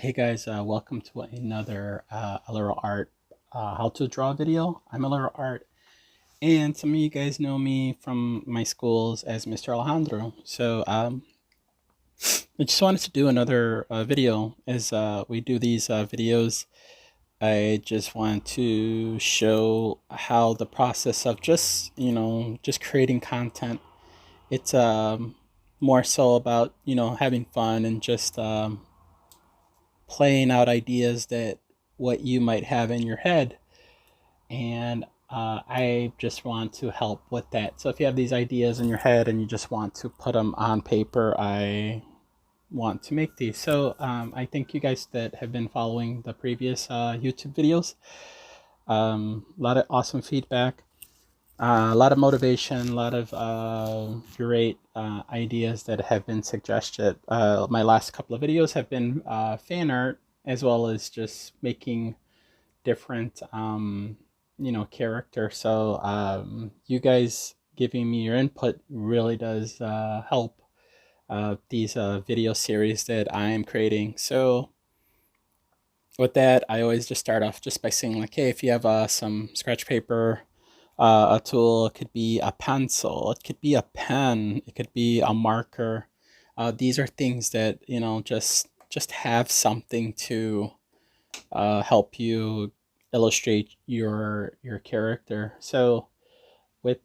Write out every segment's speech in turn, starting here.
Hey guys, welcome to another Aleroart how to draw video. I'm Aleroart, and some of you guys know me from my schools as Mr. Alejandro. I just wanted to do another video. As we do these videos, I just want to show how the process of just creating content. It's more so about having fun and just playing out ideas that what you might have in your head. And I just want to help with that. So if you have these ideas in your head and you just want to put them on paper, I want to make these. I thank you guys that have been following the previous YouTube videos. A lot of awesome feedback, a lot of motivation, a lot of great ideas that have been suggested. My last couple of videos have been fan art, as well as just making different character. You guys giving me your input really does help these video series that I am creating. So with that, I always just start off just by saying, like, hey, if you have some scratch paper, a tool, it could be a pencil, it could be a pen, it could be a marker. These are things that just have something to help you illustrate your character. So with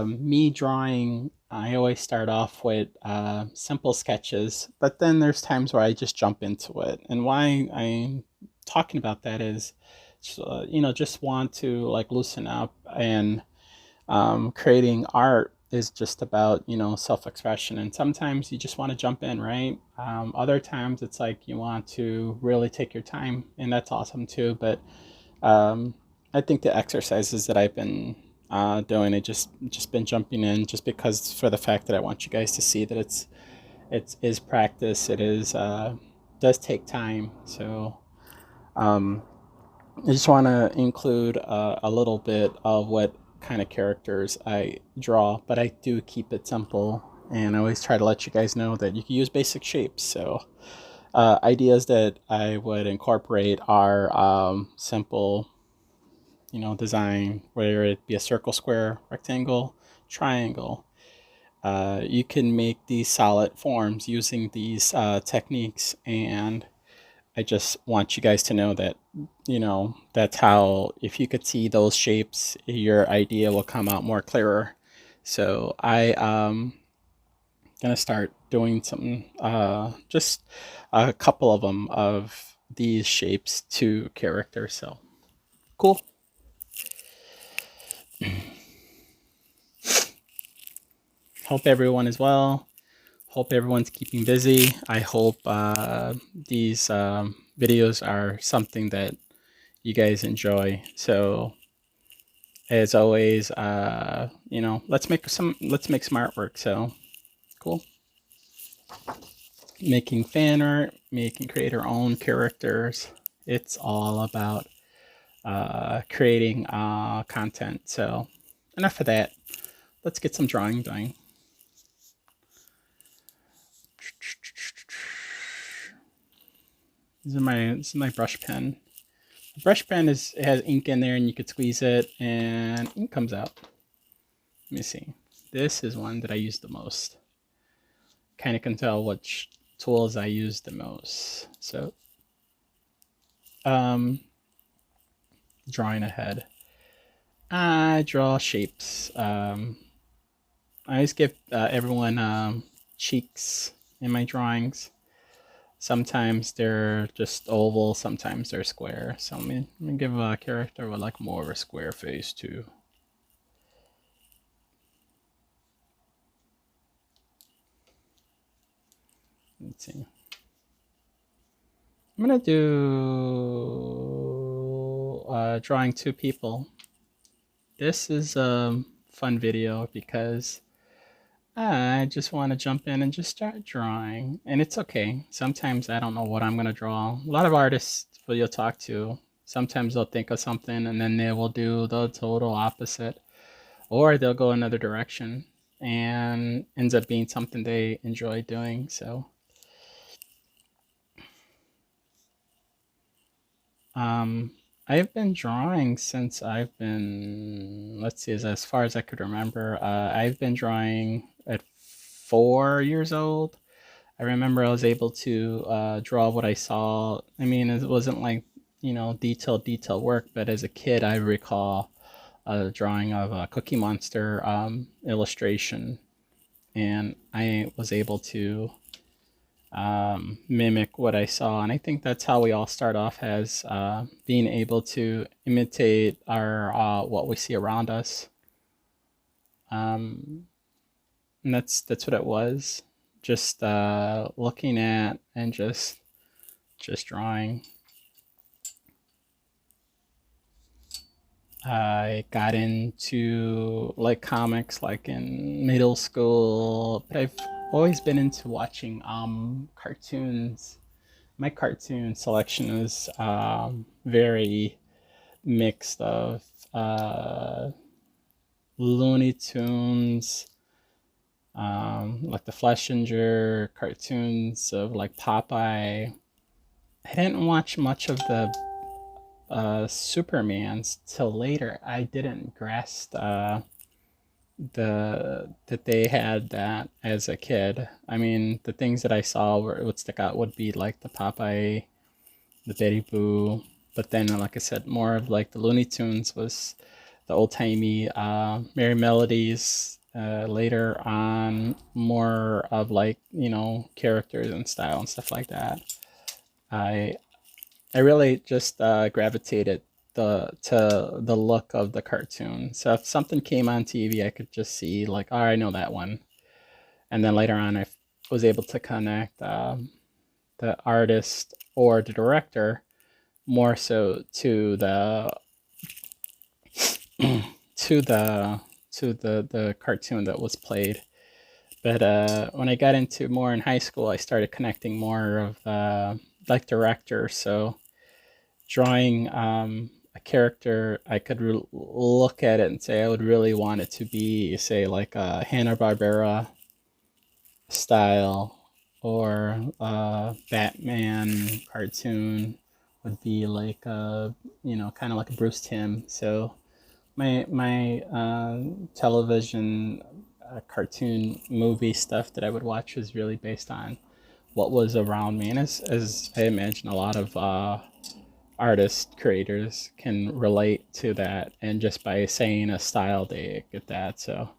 me drawing, I always start off with simple sketches, but then there's times where I just jump into it. And why I'm talking about that is, just want to like loosen up, and creating art is just about self-expression, and sometimes you just want to jump in, right? Other times it's like you want to really take your time, and that's awesome too. But I think the exercises that I've been doing, I just been jumping in just because, for the fact that I want you guys to see that it is practice. It is does take time. So I just want to include a little bit of what kind of characters I draw, but I do keep it simple, and I always try to let you guys know that you can use basic shapes. So ideas that I would incorporate are simple, design, whether it be a circle, square, rectangle, triangle. You can make these solid forms using these techniques, and I just want you guys to know that, that's how, if you could see those shapes, your idea will come out more clearer. So I gonna start doing something, just a couple of them of these shapes to character. So cool. Hope everyone is well. Hope everyone's keeping busy. I hope these videos are something that you guys enjoy. So as always, let's make some artwork. So cool. Making fan art, create our own characters. It's all about creating content. So enough of that. Let's get some drawing done. This is my brush pen. The brush pen it has ink in there, and you could squeeze it and ink comes out. Let me see. This is one that I use the most. Kind of can tell which tools I use the most. So drawing ahead, I draw shapes. I always give everyone cheeks in my drawings. Sometimes they're just oval, sometimes they're square. So let me give a character with like more of a square face too. Let's see. I'm gonna do drawing two people. This is a fun video because I just want to jump in and just start drawing, and it's okay. Sometimes I don't know what I'm gonna draw. A lot of artists who you'll talk to, sometimes they'll think of something and then they will do the total opposite, or they'll go another direction and ends up being something they enjoy doing. So I've been drawing since I've been, let's see, as far as I could remember. I've been drawing at 4 years old. I remember I was able to draw what I saw. I mean, it wasn't like, detailed work, but as a kid, I recall a drawing of a Cookie Monster illustration, and I was able to mimic what I saw. And I think that's how we all start off, as being able to imitate our what we see around us. And that's what it was. Just looking at and just drawing. I got into like comics like in middle school, but I've always been into watching cartoons. My cartoon selection is very mixed of Looney Tunes, like the Fleshinger cartoons of like Popeye. I didn't watch much of the Supermans till later. I didn't grasp that they had that as a kid. I mean, the things that I saw where it would stick out would be like the Popeye, the Betty Boo, but then like I said, more of like the Looney Tunes was the old timey Merry Melodies. Later on, more of like characters and style and stuff like that. I I really just gravitated to the look of the cartoon. So if something came on TV, I could just see like, oh, I know that one. And then later on, I was able to connect the artist or the director more so to the to the cartoon that was played. But when I got into more in high school, I started connecting more of like director. So drawing a character, I could look at it and say I would really want it to be, say, like a Hanna-Barbera style, or a Batman cartoon would be like a, kind of like a Bruce Timm. So my television cartoon movie stuff that I would watch was really based on what was around me, and as I imagine a lot of artists, creators can relate to that, and just by saying a style, they get that. So,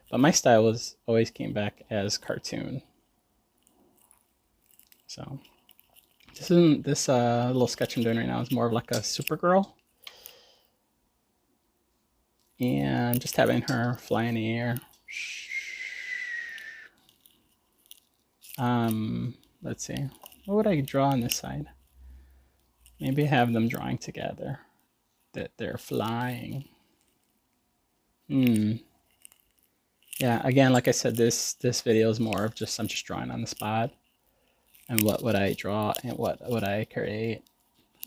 but my style was always came back as cartoon. So this little sketch I'm doing right now is more of like a Supergirl, and just having her fly in the air. Let's see, what would I draw on this side? Maybe have them drawing together, that they're flying. Yeah, again, like I said, this video is more of just I'm just drawing on the spot, and what would I draw and what would I create.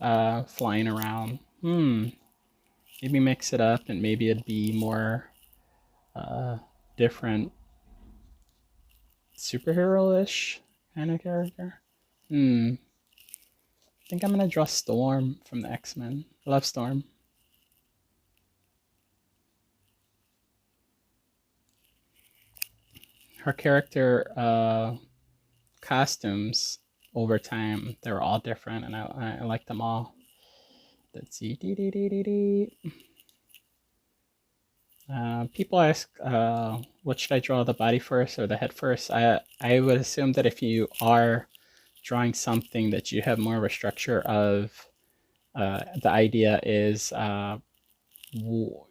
Flying around. Maybe mix it up and maybe it'd be more different superhero-ish kind of character. I think I'm gonna draw Storm from the X-Men. I love Storm. Her character costumes over time, they were all different, and I like them all. Let's see. People ask, what should I draw, the body first or the head first? I would assume that if you are drawing something that you have more of a structure of, the idea is, more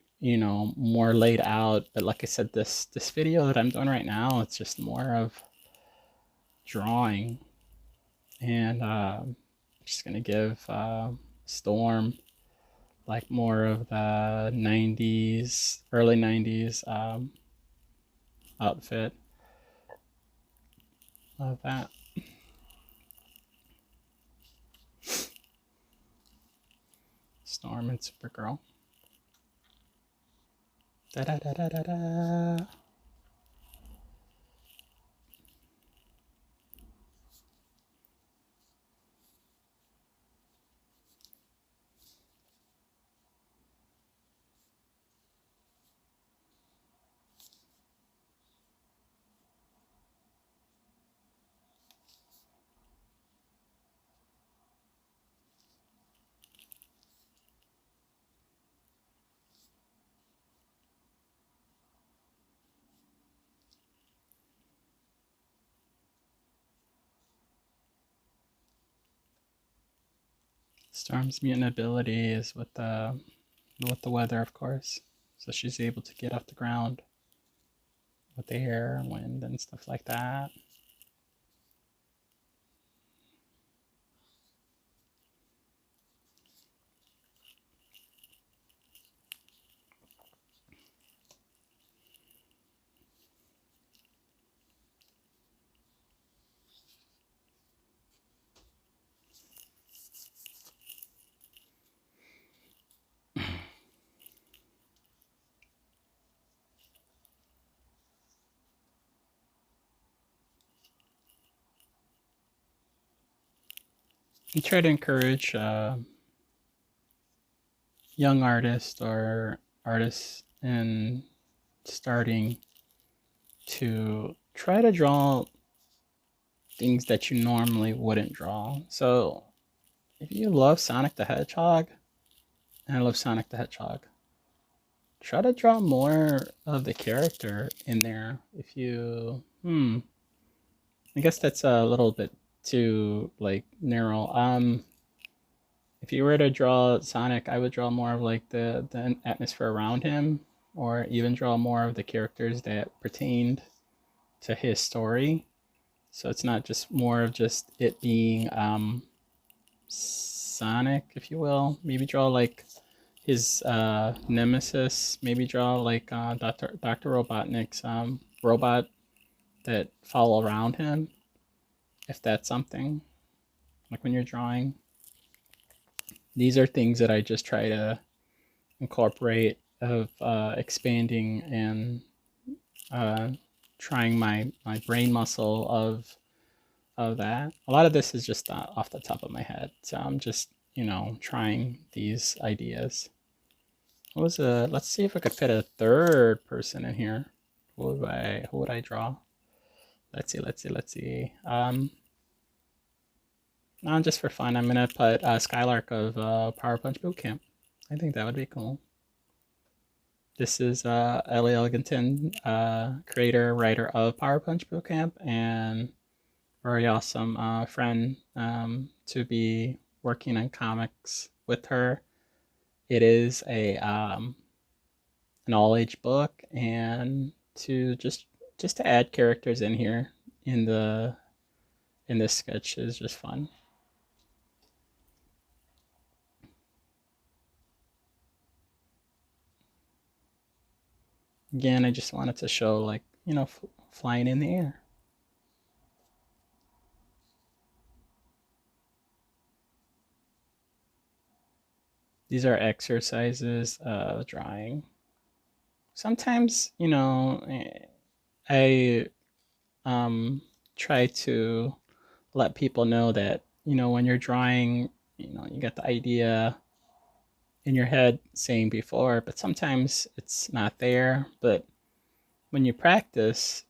laid out. But like I said, this video that I'm doing right now, it's just more of drawing, and I'm just gonna give Storm like more of the 90s, early 90s outfit. Love that. Storm and Supergirl. Da da da da da da. Storm's mutant ability is with the weather, of course. So she's able to get off the ground with the air and wind and stuff like that. I try to encourage young artists or artists in starting to try to draw things that you normally wouldn't draw. So if you love Sonic the Hedgehog, and I love Sonic the Hedgehog, try to draw more of the character in there. If you, I guess that's a little bit too like narrow. If you were to draw Sonic, I would draw more of like the atmosphere around him, or even draw more of the characters that pertained to his story. So it's not just more of just it being Sonic, if you will. Maybe draw like his nemesis. Maybe draw like Dr. Robotnik's robot that follow around him, if that's something. Like when you're drawing. These are things that I just try to incorporate of expanding and trying my brain muscle of that. A lot of this is just off the top of my head, so I'm just trying these ideas. What was let's see if I could fit a third person in here. Who would I draw? Let's see. Just for fun, I'm gonna put Skylark of Power Punch Bootcamp. I think that would be cool. This is Ellie Elginton, creator, writer of Power Punch Bootcamp, and very awesome friend to be working on comics with her. It is an all-age book, and to just to add characters in here in this sketch is just fun. Again, I just wanted to show like flying in the air. These are exercises drawing. Sometimes I try to let people know that when you're drawing, you got the idea in your head saying before, but sometimes it's not there. But when you practice,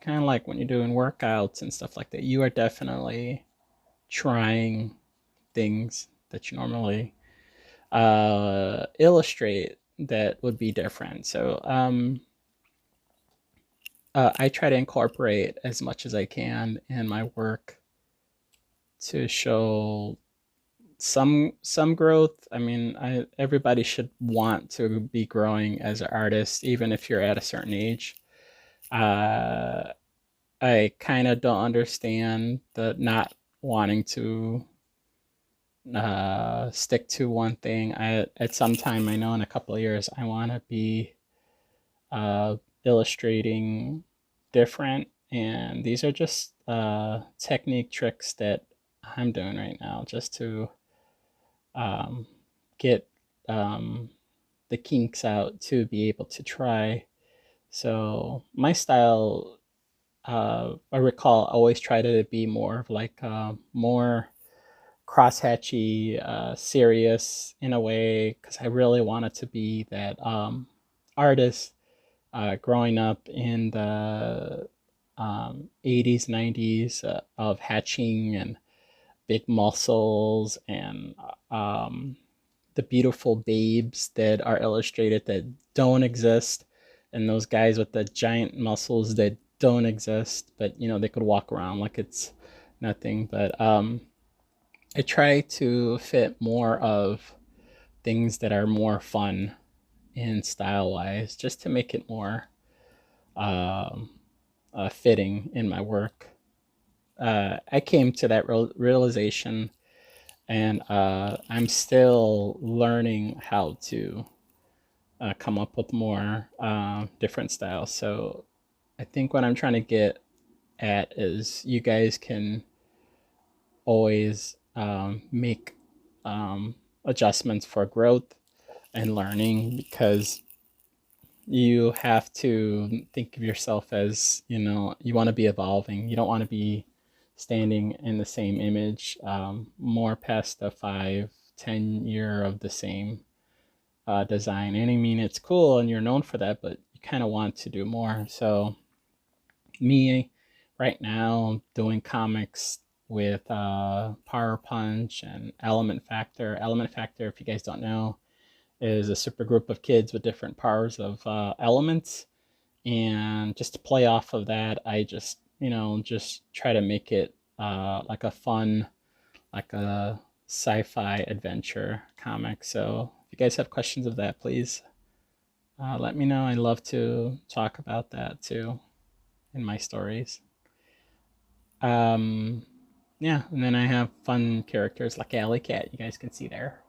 kind of like when you're doing workouts and stuff like that, you are definitely trying things that you normally illustrate that would be different. So I try to incorporate as much as I can in my work to show some growth. I mean, everybody should want to be growing as an artist, even if you're at a certain age. I kind of don't understand the not wanting to stick to one thing. At some time, I know in a couple of years, I want to be illustrating different, and these are just technique tricks that I'm doing right now just to get the kinks out to be able to try. So my style, I recall, always try to be more of like more crosshatchy, serious in a way, because I really wanted to be that artist growing up in the 80s, 90s of hatching and big muscles and the beautiful babes that are illustrated that don't exist, and those guys with the giant muscles that don't exist, but they could walk around like it's nothing. But I try to fit more of things that are more fun in style wise, just to make it more um, fitting in my work. I came to that realization, and I'm still learning how to come up with more different styles. So I think what I'm trying to get at is you guys can always make adjustments for growth and learning, because you have to think of yourself as, you want to be evolving. You don't want to be standing in the same image more past the 5-10 year of the same design. And I mean, it's cool and you're known for that, but you kind of want to do more. So me right now doing comics with Power Punch and Element Factor. Element Factor, if you guys don't know, is a super group of kids with different powers of elements. And just to play off of that, I just, just try to make it like a fun, like a sci-fi adventure comic. So if you guys have questions of that, please let me know. I love to talk about that too in my stories. Um, yeah, and then I have fun characters like Alley Cat. You guys can see there.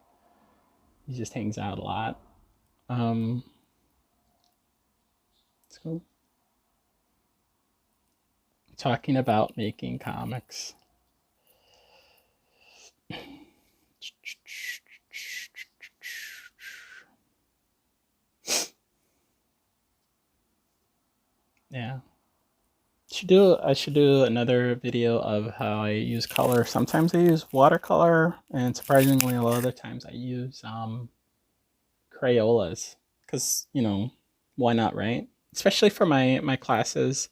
He just hangs out a lot. Um, so talking about making comics. Yeah. I should do another video of how I use color. Sometimes I use watercolor, and surprisingly a lot of the times I use Crayolas, because why not, right? Especially for my classes.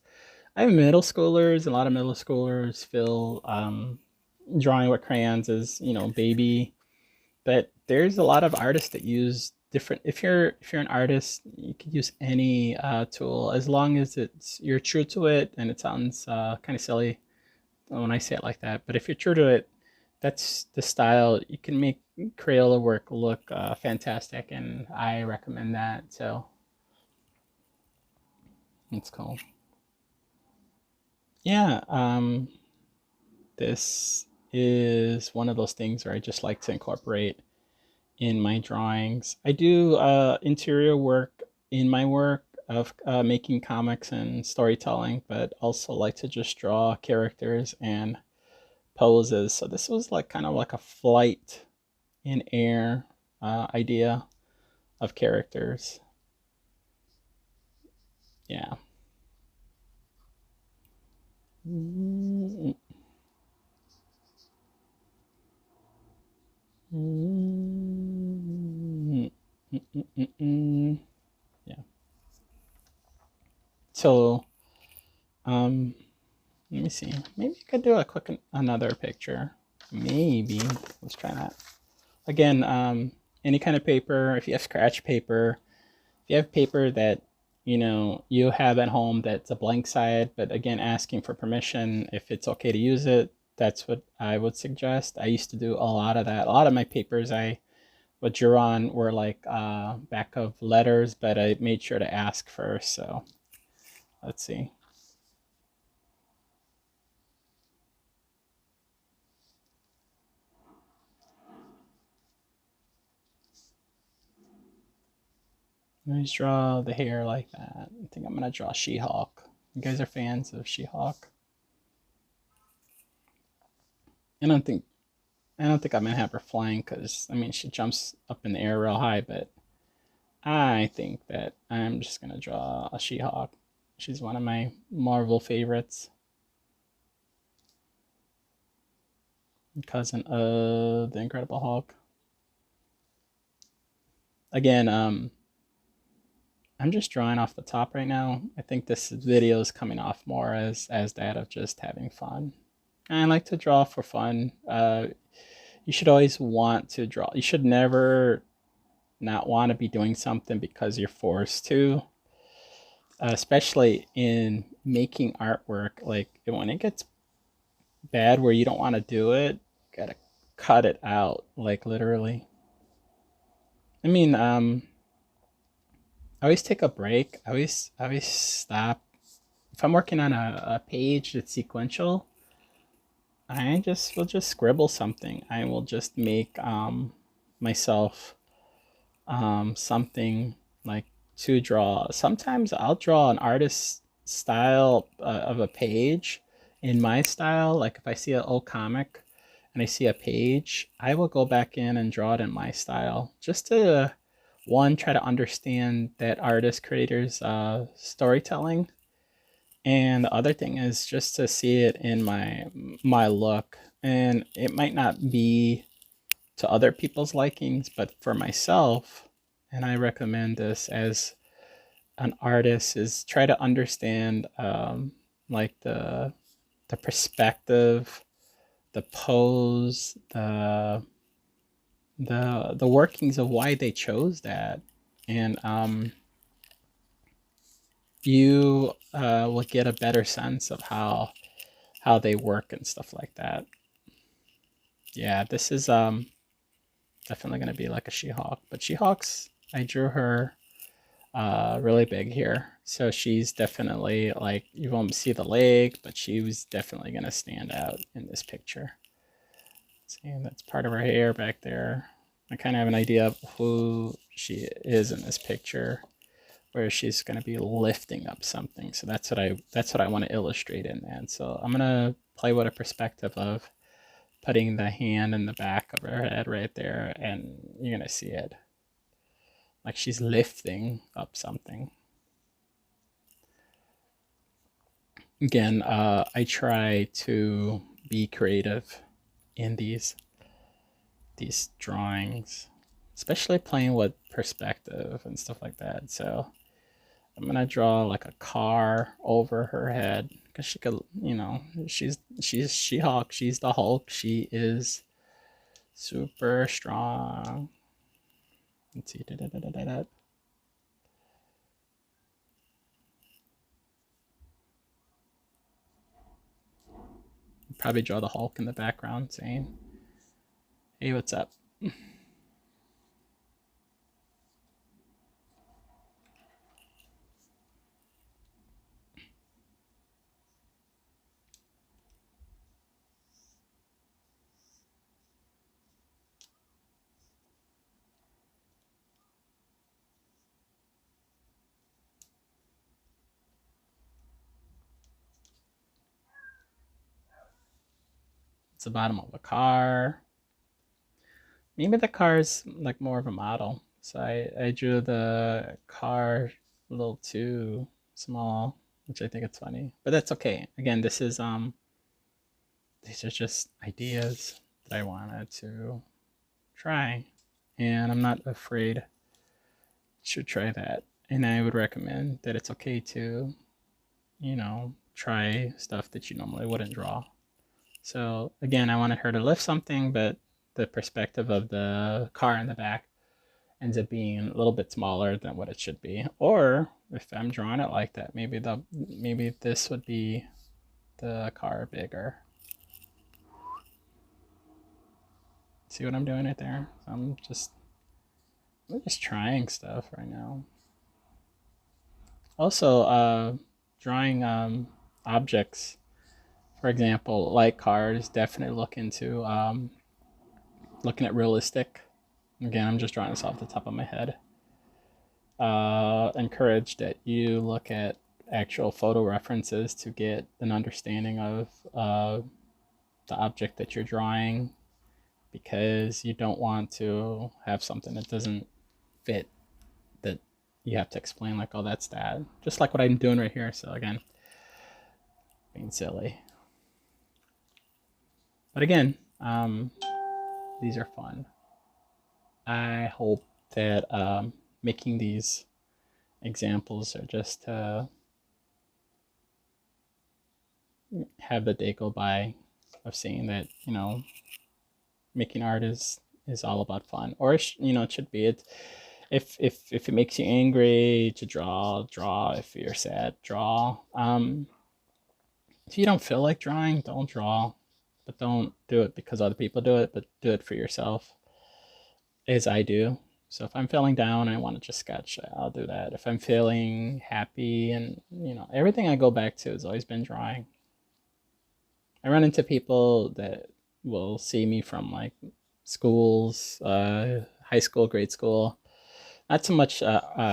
I have middle schoolers. A lot of middle schoolers feel drawing with crayons is baby, but there's a lot of artists that use different. If you're an artist, you could use any tool, as long as you're true to it. And it sounds kind of silly when I say it like that, but if you're true to it, that's the style. You can make Crayola work look fantastic, and I recommend that. So it's cool. Yeah, this is one of those things where I just like to incorporate in my drawings. I do interior work in my work of making comics and storytelling, but also like to just draw characters and poses. So this was like kind of like a flight in air idea of characters. Yeah. Yeah. So, let me see. Maybe I could do a quick another picture. Maybe. Let's try that. Again, any kind of paper. If you have scratch paper, if you have paper that you have at home that's a blank side, but again, asking for permission if it's okay to use it, that's what I would suggest. I used to do a lot of that. A lot of my papers I would draw on were like back of letters, but I made sure to ask first. So let's see. Let's draw the hair like that. I think I'm gonna draw She-Hulk. You guys are fans of She-Hulk? I don't think I'm gonna have her flying, because I mean she jumps up in the air real high, but I think that I'm just gonna draw a She-Hulk. She's one of my Marvel favorites. Cousin of the Incredible Hulk. Again, I'm just drawing off the top right now. I think this video is coming off more as that of just having fun. I like to draw for fun. You should always want to draw. You should never not want to be doing something because you're forced to. Especially in making artwork, like when it gets bad where you don't want to do it, you gotta cut it out, like literally. I mean, I always take a break. I always stop. If I'm working on a page that's sequential, I just will just scribble something. I will just make myself something like to draw. Sometimes I'll draw an artist's style of a page in my style. Like if I see an old comic and I see a page, I will go back in and draw it in my style just to one try to understand that artist creator's storytelling, and the other thing is just to see it in my look. And it might not be to other people's likings, but for myself, and I recommend this as an artist, is try to understand like the perspective, the pose, the workings of why they chose that, and you will get a better sense of how they work and stuff like that. Yeah, this is definitely gonna be like a She-Hulk, but She-Hulk's, I drew her really big here. So she's definitely like, you won't see the leg, but she was definitely gonna stand out in this picture. See, that's part of her hair back there. I kind of have an idea of who she is in this picture, where she's gonna be lifting up something. So that's what I want to illustrate in that. So I'm gonna play with a perspective of putting the hand in the back of her head right there, and you're gonna see it like she's lifting up something. Again, I try to be creative in these drawings, especially playing with perspective and stuff like that. So I'm gonna draw like a car over her head because she could, she's She-Hulk. She's the Hulk. She is super strong. Let's see. Probably draw the Hulk in the background saying, "Hey, what's up?" It's the bottom of a car. Maybe the car's like more of a model. So I drew the car a little too small, which I think it's funny. But that's okay. Again, these are just ideas that I wanted to try. And I'm not afraid to try that. And I would recommend that it's okay to, try stuff that you normally wouldn't draw. So again, I wanted her to lift something, but the perspective of the car in the back ends up being a little bit smaller than what it should be. Or if I'm drawing it like that, maybe this would be the car bigger. See what I'm doing right there? I'm just trying stuff right now. Also, drawing objects, for example, like cars, definitely looking at realistic. Again, I'm just drawing this off the top of my head. Encourage that you look at actual photo references to get an understanding of the object that you're drawing, because you don't want to have something that doesn't fit, that you have to explain like, oh, that's that. Just like what I'm doing right here. So again, being silly. But again, these are fun. I hope that making these examples are just to have the day go by of seeing that, making art is all about fun, or it should be. It if it makes you angry to draw. If you're sad, draw. If you don't feel like drawing, don't draw. but don't do it because other people do it, but do it for yourself, as I do. So if I'm feeling down and I want to just sketch, I'll do that. If I'm feeling happy, and everything I go back to has always been drawing. I run into people that will see me from like schools, high school, grade school, not so much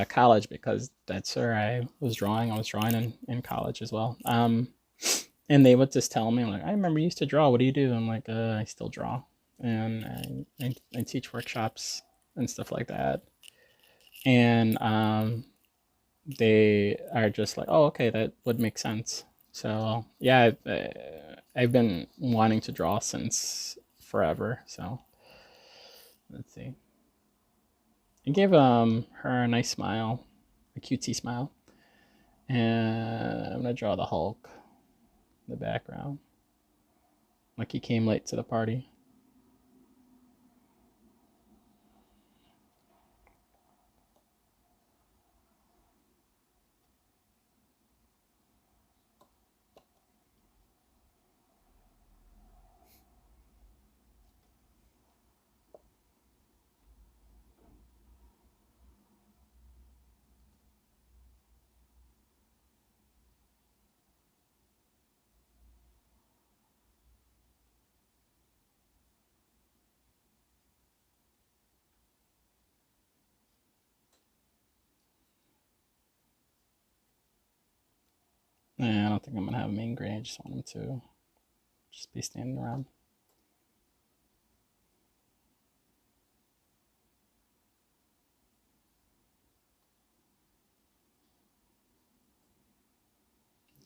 college, because that's where I was drawing. I was drawing in college as well. And they would just tell me, like, I remember you used to draw. What do you do? I'm like, I still draw. And I teach workshops and stuff like that. And they are just like, oh, okay, that would make sense. So yeah, I've been wanting to draw since forever. So let's see. I gave her a nice smile, a cutesy smile, and I'm gonna draw the Hulk in the background, like he came late to the party. Nah, I don't think I'm gonna have him angry. I just want him to just be standing around.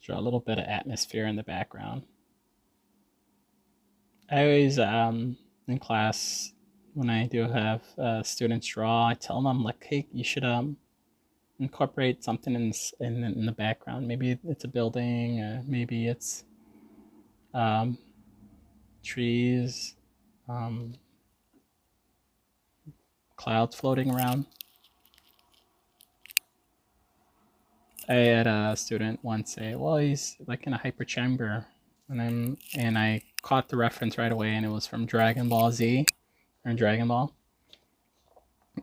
Draw a little bit of atmosphere in the background. I always, in class, when I do have students draw, I tell them, like, hey, you should incorporate something in the background. Maybe it's a building, maybe it's um, trees, um, clouds floating around. I had a student once say, "Well, he's like in a hyperchamber," and I caught the reference right away, and it was from Dragon Ball Z or Dragon Ball.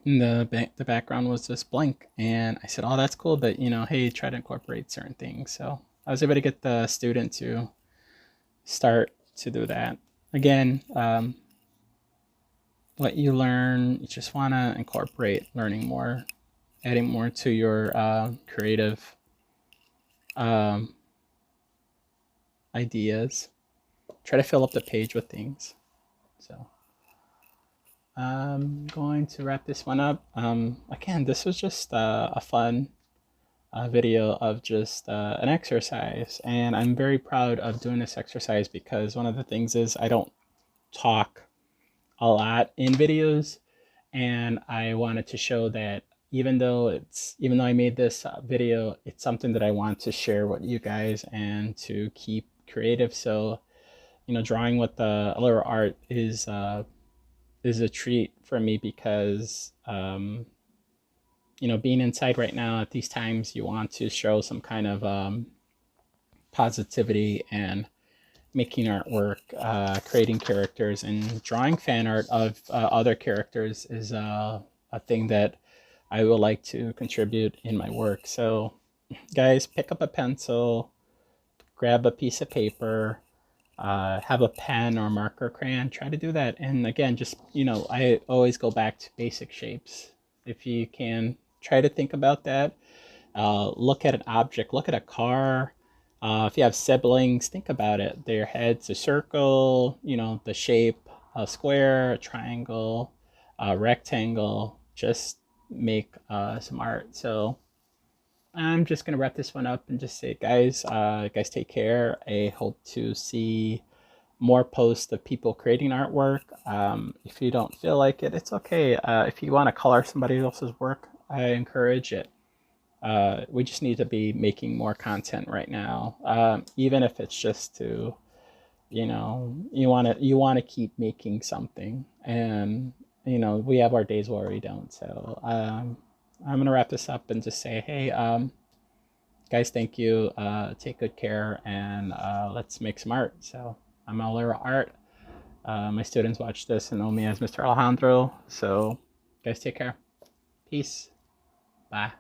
And the background was just blank, and I said, "Oh, that's cool, but hey, try to incorporate certain things." So I was able to get the student to start to do that. Again, what you learn, you just want to incorporate learning more, adding more to your creative um, ideas. Try to fill up the page with things. So I'm going to wrap this one up. Again, this was just a fun video of just an exercise, and I'm very proud of doing this exercise because one of the things is I don't talk a lot in videos, and I wanted to show that even though I made this video, it's something that I want to share with you guys and to keep creative. So drawing with the Aleroart is a treat for me because being inside right now at these times, you want to show some kind of positivity, and making artwork, creating characters, and drawing fan art of other characters is a thing that I would like to contribute in my work. So, guys, pick up a pencil, grab a piece of paper, have a pen or marker crayon. Try to do that. And again, just, I always go back to basic shapes. If you can, try to think about that. Look at an object, look at a car. If you have siblings, think about it. Their head's a circle, the shape, a square, a triangle, a rectangle. Just make some art. So I'm just going to wrap this one up and just say, guys take care. I hope to see more posts of people creating artwork. If you don't feel like it, it's okay. If you want to color somebody else's work, I encourage it. We just need to be making more content right now, even if it's just to, you want to keep making something, and we have our days where we don't. So I'm gonna wrap this up and just say, hey, guys, thank you. Take good care, and let's make some art. So I'm Aleroart. My students watch this and know me as Mr. Alejandro. So, guys, take care. Peace. Bye.